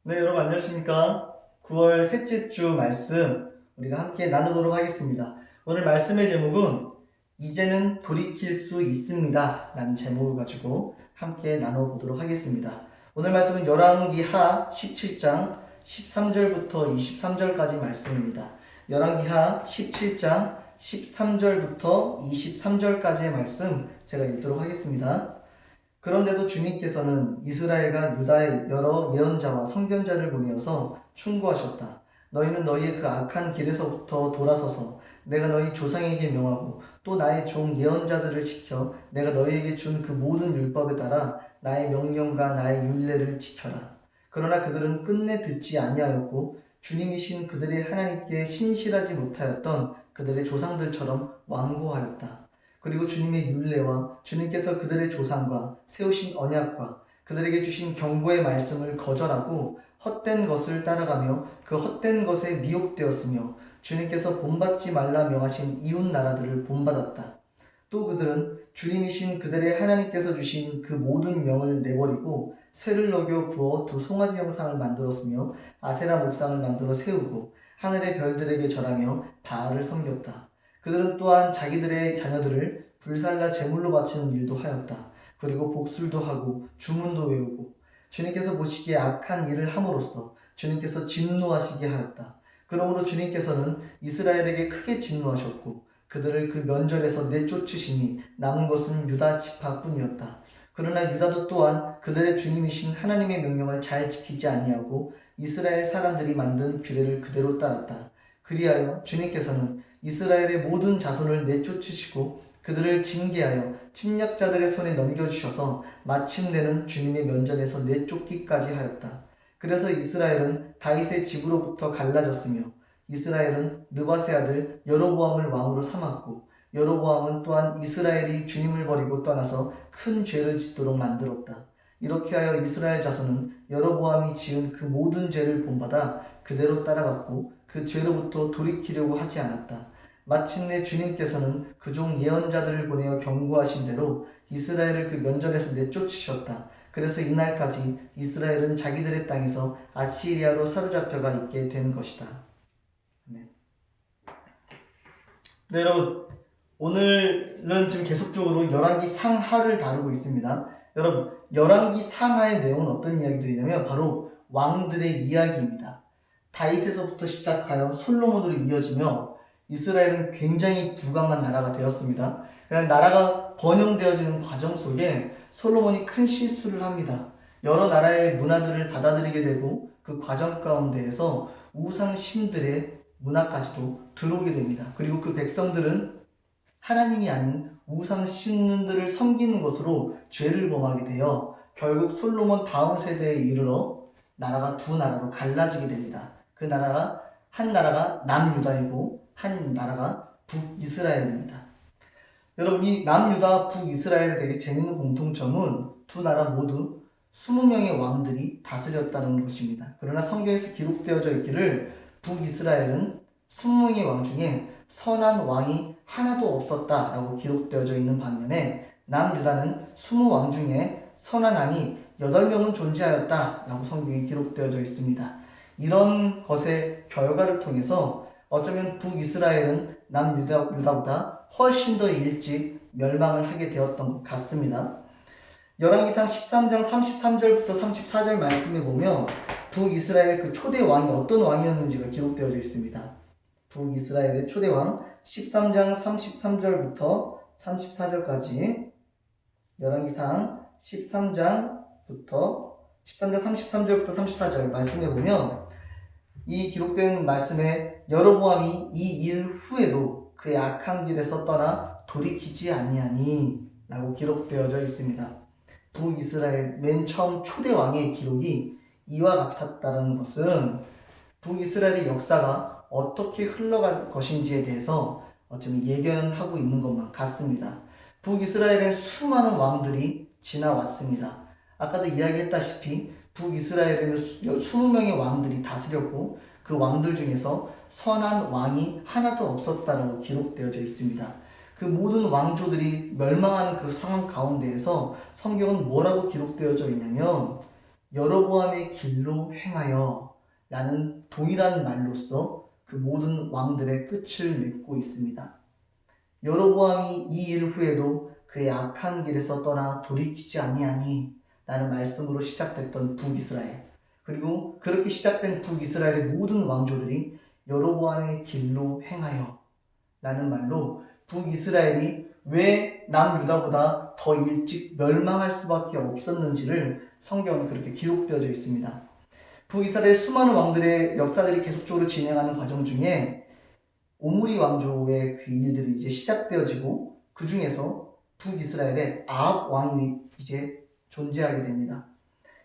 네, 여러분 안녕하십니까? 9월 셋째 주 말씀 우리가 함께 나누도록 하겠습니다. 오늘 말씀의 제목은 이제는 돌이킬 수 있습니다 라는 제목을 가지고 함께 나눠보도록 하겠습니다. 오늘 말씀은 열왕기하 17장 13절부터 23절까지 말씀입니다. 열왕기하 17장 13절부터 23절까지의 말씀 제가 읽도록 하겠습니다. 그런데도 주님께서는 이스라엘과 유다의 여러 예언자와 선견자를 보내어서 충고하셨다. 너희는 너희의 그 악한 길에서부터 돌아서서 내가 너희 조상에게 명하고 또 나의 종 예언자들을 지켜 내가 너희에게 준 그 모든 율법에 따라 나의 명령과 나의 율례를 지켜라. 그러나 그들은 끝내 듣지 아니하였고 주님이신 그들의 하나님께 신실하지 못하였던 그들의 조상들처럼 완고하였다. 그리고 주님의 율례와 주님께서 그들의 조상과 세우신 언약과 그들에게 주신 경고의 말씀을 거절하고 헛된 것을 따라가며 그 헛된 것에 미혹되었으며 주님께서 본받지 말라 명하신 이웃 나라들을 본받았다. 또 그들은 주님이신 그들의 하나님께서 주신 그 모든 명을 내버리고 쇠를 녹여 부어 두 송아지 형상을 만들었으며 아세라 목상을 만들어 세우고 하늘의 별들에게 절하며 바알을 섬겼다. 그들은 또한 자기들의 자녀들을 불살라 제물로 바치는 일도 하였다. 그리고 복술도 하고 주문도 외우고 주님께서 보시기에 악한 일을 함으로써 주님께서 진노하시게 하였다. 그러므로 주님께서는 이스라엘에게 크게 진노하셨고 그들을 그 면전에서 내쫓으시니 남은 것은 유다 지파뿐이었다. 그러나 유다도 또한 그들의 주님이신 하나님의 명령을 잘 지키지 아니하고 이스라엘 사람들이 만든 규례를 그대로 따랐다. 그리하여 주님께서는 이스라엘의 모든 자손을 내쫓으시고 그들을 징계하여 침략자들의 손에 넘겨주셔서 마침내는 주님의 면전에서 내쫓기까지 하였다. 그래서 이스라엘은 다윗의 집으로부터 갈라졌으며 이스라엘은 느바세 아들 여로보암을 왕으로 삼았고 여로보암은 또한 이스라엘이 주님을 버리고 떠나서 큰 죄를 짓도록 만들었다. 이렇게 하여 이스라엘 자손은 여로보암이 지은 그 모든 죄를 본받아 그대로 따라갔고 그 죄로부터 돌이키려고 하지 않았다. 마침내 주님께서는 그 종 예언자들을 보내어 경고하신 대로 이스라엘을 그 면전에서 내쫓으셨다. 그래서 이날까지 이스라엘은 자기들의 땅에서 아시리아로 사로잡혀가 있게 된 것이다. 네, 네 여러분, 오늘은 지금 계속적으로 열왕기 상하를 다루고 있습니다. 여러분, 열왕기 상하의 내용은 어떤 이야기들이냐면 바로 왕들의 이야기입니다. 다윗에서부터 시작하여 솔로몬으로 이어지며 이스라엘은 굉장히 부강한 나라가 되었습니다. 그냥 나라가 번영되어지는 과정 속에 솔로몬이 큰 실수를 합니다. 여러 나라의 문화들을 받아들이게 되고 그 과정 가운데에서 우상 신들의 문화까지도 들어오게 됩니다. 그리고 그 백성들은 하나님이 아닌 우상 신들을 섬기는 것으로 죄를 범하게 되어 결국 솔로몬 다음 세대에 이르러 나라가 두 나라로 갈라지게 됩니다. 그 나라가 한 나라가 남유다이고 한 나라가 북이스라엘입니다. 여러분, 이 남유다와 북이스라엘의 되게 재밌는 공통점은 두 나라 모두 20명의 왕들이 다스렸다는 것입니다. 그러나 성경에서 기록되어져 있기를 북이스라엘은 20명의 왕 중에 선한 왕이 하나도 없었다라고 기록되어져 있는 반면에 남유다는 20왕 중에 선한 왕이 8명은 존재하였다라고 성경에 기록되어져 있습니다. 이런 것의 결과를 통해서 어쩌면 북이스라엘은 남유다보다 훨씬 더 일찍 멸망을 하게 되었던 것 같습니다. 열왕기상 13장 33절부터 34절 말씀에 보면 북이스라엘 그 초대 왕이 어떤 왕이었는지가 기록되어져 있습니다. 북이스라엘의 초대 왕 13장 33절부터 34절까지 열왕기상 13장 33절부터 34절 말씀해 보면 이 기록된 말씀에 여로보암이 이 일 후에도 그의 악한 길에서 떠나 돌이키지 아니하니 라고 기록되어져 있습니다. 북이스라엘 맨 처음 초대 왕의 기록이 이와 같았다는 것은 북이스라엘의 역사가 어떻게 흘러갈 것인지에 대해서 어쩌면 예견하고 있는 것만 같습니다. 북이스라엘의 수많은 왕들이 지나왔습니다. 아까도 이야기했다시피 북이스라엘에는 20명의 왕들이 다스렸고 그 왕들 중에서 선한 왕이 하나도 없었다라고 기록되어져 있습니다. 그 모든 왕조들이 멸망하는 그 상황 가운데에서 성경은 뭐라고 기록되어져 있냐면 여로보암의 길로 행하여 라는 동일한 말로써 그 모든 왕들의 끝을 맺고 있습니다. 여로보암이 이 일 후에도 그의 악한 길에서 떠나 돌이키지 아니하니 라는 말씀으로 시작됐던 북이스라엘, 그리고 그렇게 시작된 북이스라엘의 모든 왕조들이 여로보암의 길로 행하여 라는 말로 북이스라엘이 왜 남유다보다 더 일찍 멸망할 수밖에 없었는지를 성경에 그렇게 기록되어져 있습니다. 북이스라엘 수많은 왕들의 역사들이 계속적으로 진행하는 과정 중에 오므리 왕조의 그 일들이 이제 시작되어지고, 그 중에서 북이스라엘의 아합 왕이 이제 존재하게 됩니다.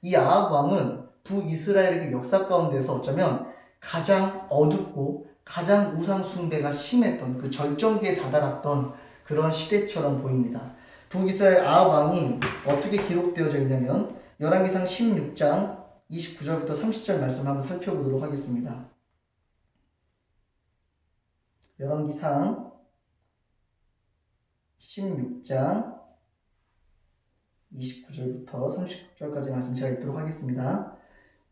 이 아합 왕은 북이스라엘의 그 역사 가운데서 어쩌면 가장 어둡고 가장 우상 숭배가 심했던, 그 절정기에 다다랐던 그런 시대처럼 보입니다. 북이스라엘 아합 왕이 어떻게 기록되어져 있냐면 열왕기상 16장 29절부터 30절 말씀 한번 살펴보도록 하겠습니다. 열왕기상 16장 29절부터 39절까지 말씀 제가 읽도록 하겠습니다.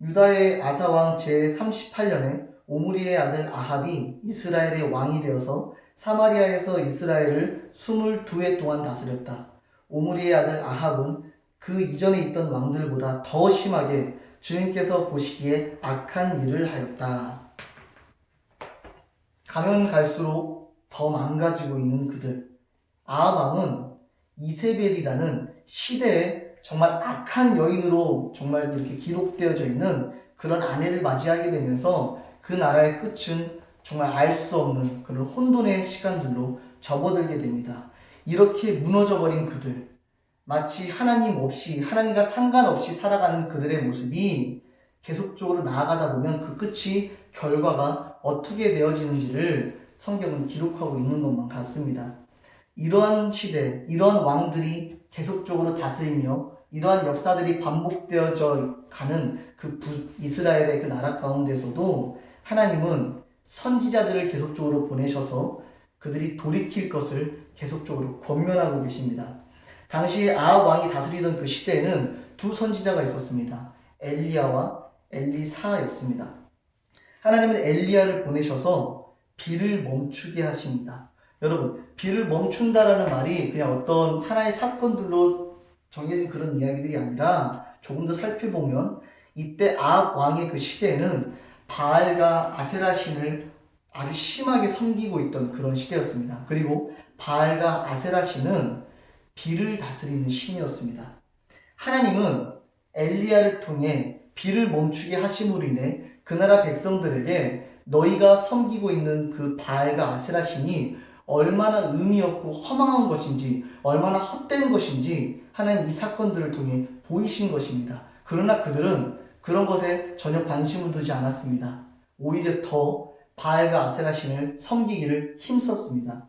유다의 아사왕 제38년에 오므리의 아들 아합이 이스라엘의 왕이 되어서 사마리아에서 이스라엘을 22해 동안 다스렸다. 오므리의 아들 아합은 그 이전에 있던 왕들보다 더 심하게 주님께서 보시기에 악한 일을 하였다. 가면 갈수록 더 망가지고 있는 그들. 아합 왕은 이세벨이라는 시대에 정말 악한 여인으로 정말 이렇게 기록되어져 있는 그런 아내를 맞이하게 되면서 그 나라의 끝은 정말 알 수 없는 그런 혼돈의 시간들로 접어들게 됩니다. 이렇게 무너져버린 그들, 마치 하나님 없이, 하나님과 상관없이 살아가는 그들의 모습이 계속적으로 나아가다 보면 그 끝이, 결과가 어떻게 되어지는지를 성경은 기록하고 있는 것만 같습니다. 이러한 시대, 이러한 왕들이 계속적으로 다스리며 이러한 역사들이 반복되어져 가는 그 이스라엘의 그 나라 가운데서도 하나님은 선지자들을 계속적으로 보내셔서 그들이 돌이킬 것을 계속적으로 권면하고 계십니다. 당시 아합 왕이 다스리던 그 시대에는 두 선지자가 있었습니다. 엘리야와 엘리사였습니다. 하나님은 엘리야를 보내셔서 비를 멈추게 하십니다. 여러분, 비를 멈춘다라는 말이 그냥 어떤 하나의 사건들로 정해진 그런 이야기들이 아니라 조금 더 살펴보면 이때 아합 왕의 그 시대에는 바알과 아세라 신을 아주 심하게 섬기고 있던 그런 시대였습니다. 그리고 바알과 아세라 신은 비를 다스리는 신이었습니다. 하나님은 엘리야를 통해 비를 멈추게 하심으로 인해 그 나라 백성들에게 너희가 섬기고 있는 그 바알과 아세라 신이 얼마나 의미 없고 허망한 것인지, 얼마나 헛된 것인지 하나님 이 사건들을 통해 보이신 것입니다. 그러나 그들은 그런 것에 전혀 관심을 두지 않았습니다. 오히려 더 바알과 아세라 신을 섬기기를 힘썼습니다.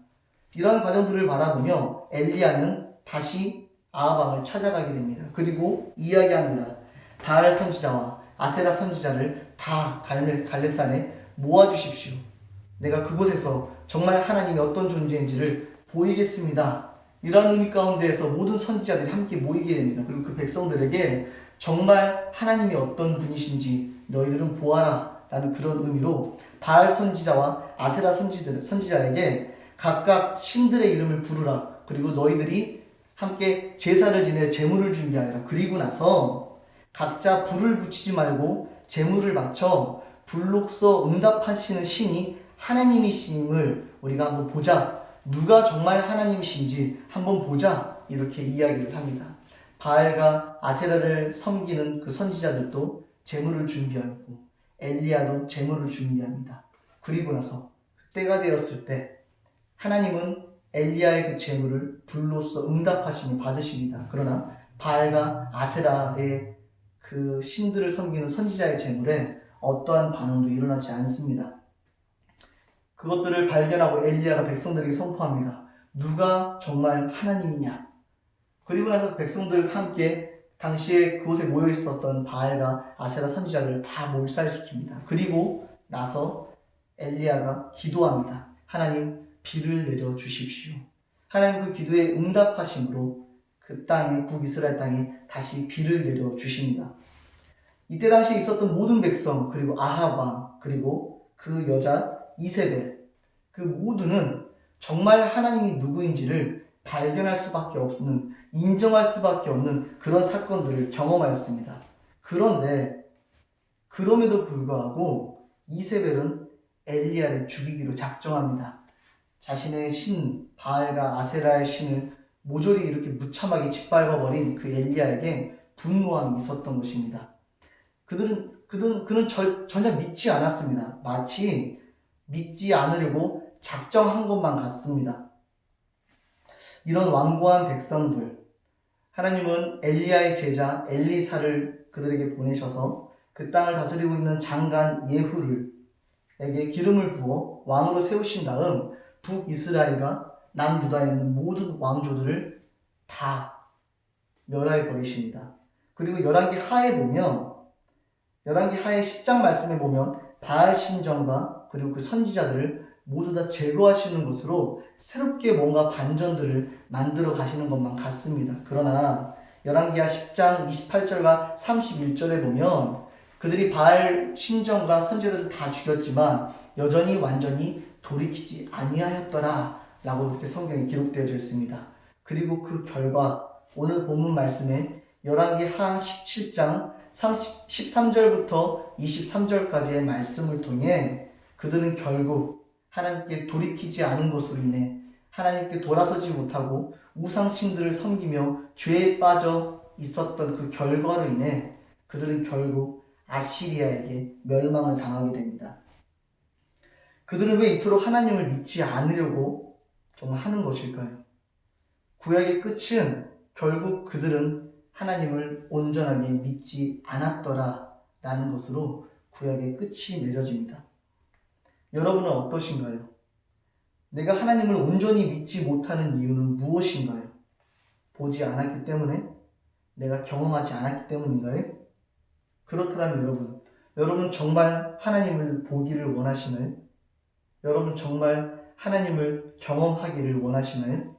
이러한 과정들을 바라보며 엘리야는 다시 아합 왕을 찾아가게 됩니다. 그리고 이야기합니다. 바알 선지자와 아세라 선지자를 다 갈렙산에 모아주십시오. 내가 그곳에서 정말 하나님이 어떤 존재인지를 보이겠습니다. 이러한 의미 가운데에서 모든 선지자들이 함께 모이게 됩니다. 그리고 그 백성들에게 정말 하나님이 어떤 분이신지 너희들은 보아라 라는 그런 의미로 바알 선지자와 아세라 선지자에게 각각 신들의 이름을 부르라. 그리고 너희들이 함께 제사를 지내 제물을 준비하라. 그리고 나서 각자 불을 붙이지 말고 제물을 바쳐 불로써 응답하시는 신이 하나님이심을 우리가 한번 보자. 누가 정말 하나님이신지 한번 보자. 이렇게 이야기를 합니다. 바알과 아세라를 섬기는 그 선지자들도 제물을 준비하고 엘리야도 제물을 준비합니다. 그리고 나서 그때가 되었을 때 하나님은 엘리야의 그 제물을 불로써 응답하심을 받으십니다. 그러나 바알과 아세라의 그 신들을 섬기는 선지자의 제물에 어떠한 반응도 일어나지 않습니다. 그것들을 발견하고 엘리야가 백성들에게 선포합니다. 누가 정말 하나님이냐? 그리고 나서 백성들과 함께 당시에 그곳에 모여 있었던 바알과 아세라 선지자를 다 몰살시킵니다. 그리고 나서 엘리야가 기도합니다. 하나님, 비를 내려 주십시오. 하나님 그 기도에 응답하심으로 그 땅에, 북이스라엘 땅에 다시 비를 내려 주십니다. 이때 당시에 있었던 모든 백성, 그리고 아합 왕, 그리고 그 여자 이세벨, 그 모두는 정말 하나님이 누구인지를 발견할 수밖에 없는, 인정할 수밖에 없는 그런 사건들을 경험하였습니다. 그런데 그럼에도 불구하고 이세벨은 엘리야를 죽이기로 작정합니다. 자신의 신 바알과 아세라의 신을 모조리 이렇게 무참하게 짓밟아버린 그 엘리야에게 분노함이 있었던 것입니다. 그는 전혀 믿지 않았습니다. 마치 믿지 않으려고 작정한 것만 같습니다. 이런 완고한 백성들, 하나님은 엘리야의 제자 엘리사를 그들에게 보내셔서 그 땅을 다스리고 있는 장관 예후를에게 기름을 부어 왕으로 세우신 다음 북이스라엘과 남유다에 있는 모든 왕조들을 다 멸해 버리십니다. 그리고 열왕기 하에 보면, 열왕기 하의 10장 말씀에 보면 바알 신전과 그리고 그 선지자들을 모두 다 제거하시는 것으로 새롭게 뭔가 반전들을 만들어 가시는 것만 같습니다. 그러나 열왕기하 10장 28절과 31절에 보면 그들이 바알 신전과 선지자들을 다 죽였지만 여전히 완전히 돌이키지 아니하였더라 라고 이렇게 성경에 기록되어져 있습니다. 그리고 그 결과 오늘 본문 말씀에 열왕기하 17장 13절부터 23절까지의 말씀을 통해 그들은 결국 하나님께 돌이키지 않은 것으로 인해 하나님께 돌아서지 못하고 우상신들을 섬기며 죄에 빠져 있었던 그 결과로 인해 그들은 결국 아시리아에게 멸망을 당하게 됩니다. 그들은 왜 이토록 하나님을 믿지 않으려고 정말 하는 것일까요? 구약의 끝은 결국 그들은 하나님을 온전하게 믿지 않았더라 라는 것으로 구약의 끝이 맺어집니다. 여러분은 어떠신가요? 내가 하나님을 온전히 믿지 못하는 이유는 무엇인가요? 보지 않았기 때문에? 내가 경험하지 않았기 때문인가요? 그렇다면 여러분 정말 하나님을 보기를 원하시나요? 여러분 정말 하나님을 경험하기를 원하시나요?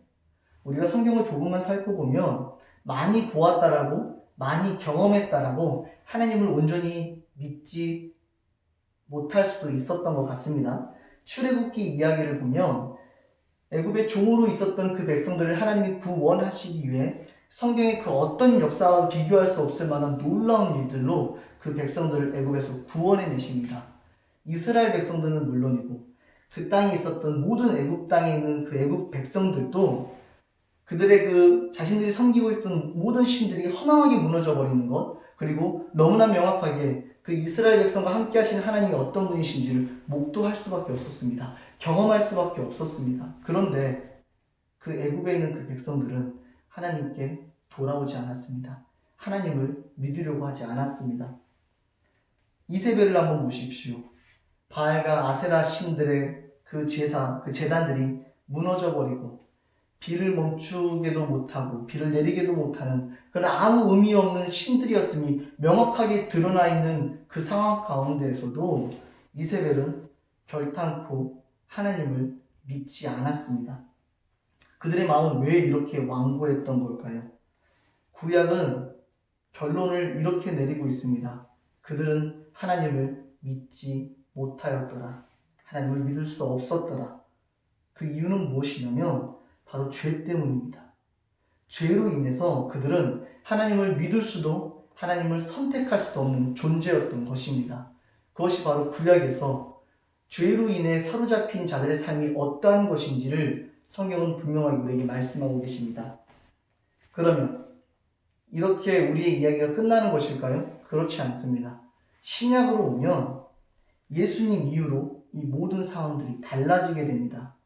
우리가 성경을 조금만 살펴보면 많이 보았다라고, 많이 경험했다라고 하나님을 온전히 믿지 못할 수도 있었던 것 같습니다. 출애굽기 이야기를 보면 애굽의 종으로 있었던 그 백성들을 하나님이 구원하시기 위해 성경의 그 어떤 역사와 비교할 수 없을 만한 놀라운 일들로 그 백성들을 애굽에서 구원해내십니다. 이스라엘 백성들은 물론이고 그 땅에 있었던 모든 애굽 땅에 있는 그 애굽 백성들도 그들의 그 자신들이 섬기고 있던 모든 신들이 허망하게 무너져 버리는 것, 그리고 너무나 명확하게 그 이스라엘 백성과 함께 하신 하나님이 어떤 분이신지를 목도할 수밖에 없었습니다. 경험할 수밖에 없었습니다. 그런데 그 애굽에 있는 그 백성들은 하나님께 돌아오지 않았습니다. 하나님을 믿으려고 하지 않았습니다. 이세벨을 한번 보십시오. 바알과 아세라 신들의 그 제사, 그 제단들이 무너져 버리고 비를 멈추게도 못하고 비를 내리게도 못하는 그런 아무 의미 없는 신들이었음이 명확하게 드러나 있는 그 상황 가운데에서도 이세벨은 결탄코 하나님을 믿지 않았습니다. 그들의 마음은 왜 이렇게 완고했던 걸까요? 구약은 결론을 이렇게 내리고 있습니다. 그들은 하나님을 믿지 못하였더라. 하나님을 믿을 수 없었더라. 그 이유는 무엇이냐면 바로 죄 때문입니다. 죄로 인해서 그들은 하나님을 믿을 수도 하나님을 선택할 수도 없는 존재였던 것입니다. 그것이 바로 구약에서 죄로 인해 사로잡힌 자들의 삶이 어떠한 것인지를 성경은 분명하게 우리에게 말씀하고 계십니다. 그러면 이렇게 우리의 이야기가 끝나는 것일까요? 그렇지 않습니다. 신약으로 오면 예수님 이후로 이 모든 상황들이 달라지게 됩니다.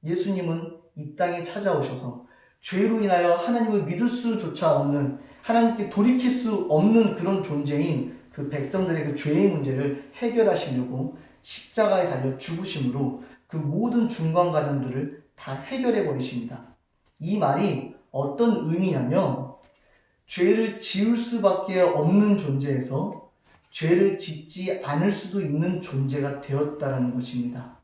예수님은 이 땅에 찾아오셔서 죄로 인하여 하나님을 믿을 수조차 없는, 하나님께 돌이킬 수 없는 그런 존재인 그 백성들의 그 죄의 문제를 해결하시려고 십자가에 달려 죽으심으로 그 모든 중간과정들을 다 해결해 버리십니다. 이 말이 어떤 의미냐면 죄를 지을 수밖에 없는 존재에서 죄를 짓지 않을 수도 있는 존재가 되었다는 것입니다.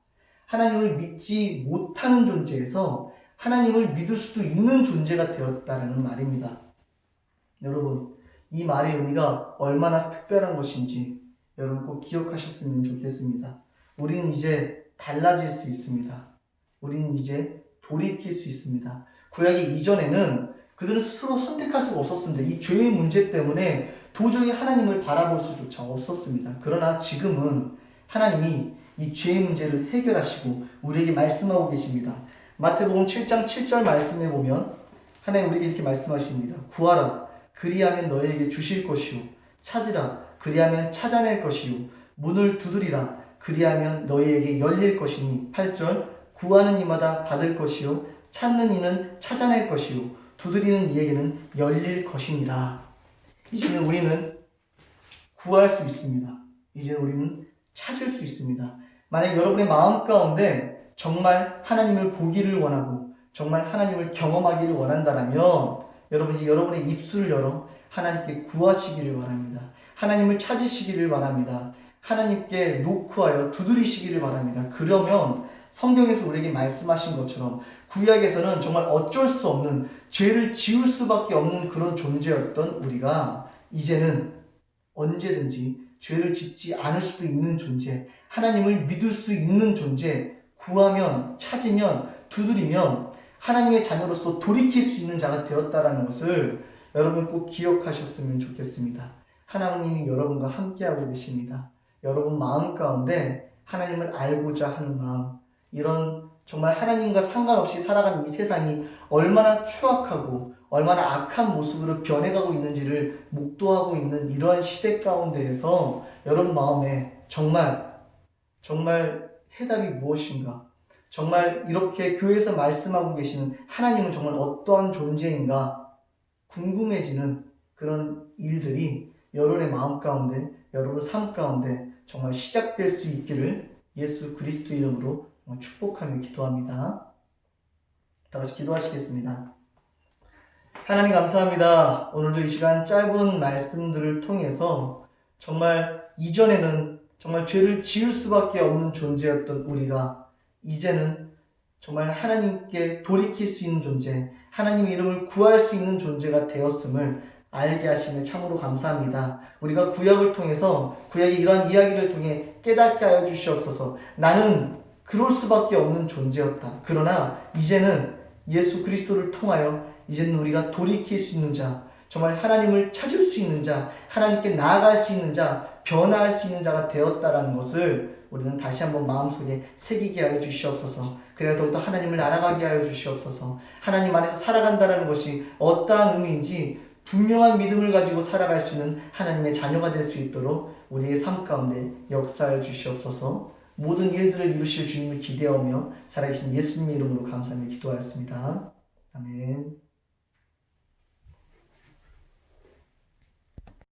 하나님을 믿지 못하는 존재에서 하나님을 믿을 수도 있는 존재가 되었다는 말입니다. 여러분, 이 말의 의미가 얼마나 특별한 것인지 여러분 꼭 기억하셨으면 좋겠습니다. 우리는 이제 달라질 수 있습니다. 우리는 이제 돌이킬 수 있습니다. 구약의 이전에는 그들은 스스로 선택할 수가 없었습니다. 이 죄의 문제 때문에 도저히 하나님을 바라볼 수조차 없었습니다. 그러나 지금은 하나님이 이 죄의 문제를 해결하시고 우리에게 말씀하고 계십니다. 마태복음 7장 7절 말씀에 보면 하나님 우리에게 이렇게 말씀하십니다. 구하라 그리하면 너희에게 주실 것이요 찾으라 그리하면 찾아낼 것이요 문을 두드리라 그리하면 너희에게 열릴 것이니 8절 구하는 이마다 받을 것이요 찾는 이는 찾아낼 것이요 두드리는 이에게는 열릴 것이니라. 이제는 우리는 구할 수 있습니다. 이제는 우리는 찾을 수 있습니다. 만약 여러분의 마음 가운데 정말 하나님을 보기를 원하고 정말 하나님을 경험하기를 원한다면 여러분이 여러분의 입술을 열어 하나님께 구하시기를 바랍니다. 하나님을 찾으시기를 바랍니다. 하나님께 노크하여 두드리시기를 바랍니다. 그러면 성경에서 우리에게 말씀하신 것처럼 구약에서는 정말 어쩔 수 없는 죄를 지을 수밖에 없는 그런 존재였던 우리가 이제는 언제든지 죄를 짓지 않을 수도 있는 존재, 하나님을 믿을 수 있는 존재, 구하면, 찾으면, 두드리면 하나님의 자녀로서 돌이킬 수 있는 자가 되었다는 것을 여러분 꼭 기억하셨으면 좋겠습니다. 하나님이 여러분과 함께하고 계십니다. 여러분 마음 가운데 하나님을 알고자 하는 마음, 이런 정말 하나님과 상관없이 살아가는 이 세상이 얼마나 추악하고 얼마나 악한 모습으로 변해가고 있는지를 목도하고 있는 이러한 시대 가운데에서 여러분 마음에 정말 해답이 무엇인가? 정말 이렇게 교회에서 말씀하고 계시는 하나님은 정말 어떠한 존재인가? 궁금해지는 그런 일들이 여러분의 마음 가운데, 여러분 삶 가운데 정말 시작될 수 있기를 예수 그리스도 이름으로 축복하며 기도합니다. 다 같이 기도하시겠습니다. 하나님 감사합니다. 오늘도 이 시간 짧은 말씀들을 통해서 정말 이전에는 정말 죄를 지을 수밖에 없는 존재였던 우리가 이제는 정말 하나님께 돌이킬 수 있는 존재, 하나님의 이름을 구할 수 있는 존재가 되었음을 알게 하시며 참으로 감사합니다. 우리가 구약을 통해서 구약의 이러한 이야기를 통해 깨닫게 하여 주시옵소서. 나는 그럴 수밖에 없는 존재였다. 그러나 이제는 예수 그리스도를 통하여 이제는 우리가 돌이킬 수 있는 자, 정말 하나님을 찾을 수 있는 자, 하나님께 나아갈 수 있는 자, 변화할 수 있는 자가 되었다라는 것을 우리는 다시 한번 마음속에 새기게 하여 주시옵소서. 그래야 더욱더 하나님을 알아가게 하여 주시옵소서. 하나님 안에서 살아간다는 것이 어떠한 의미인지 분명한 믿음을 가지고 살아갈 수 있는 하나님의 자녀가 될 수 있도록 우리의 삶 가운데 역사하여 주시옵소서. 모든 일들을 이루실 주님을 기대하며 살아계신 예수님의 이름으로 감사하며 기도하였습니다. 아멘.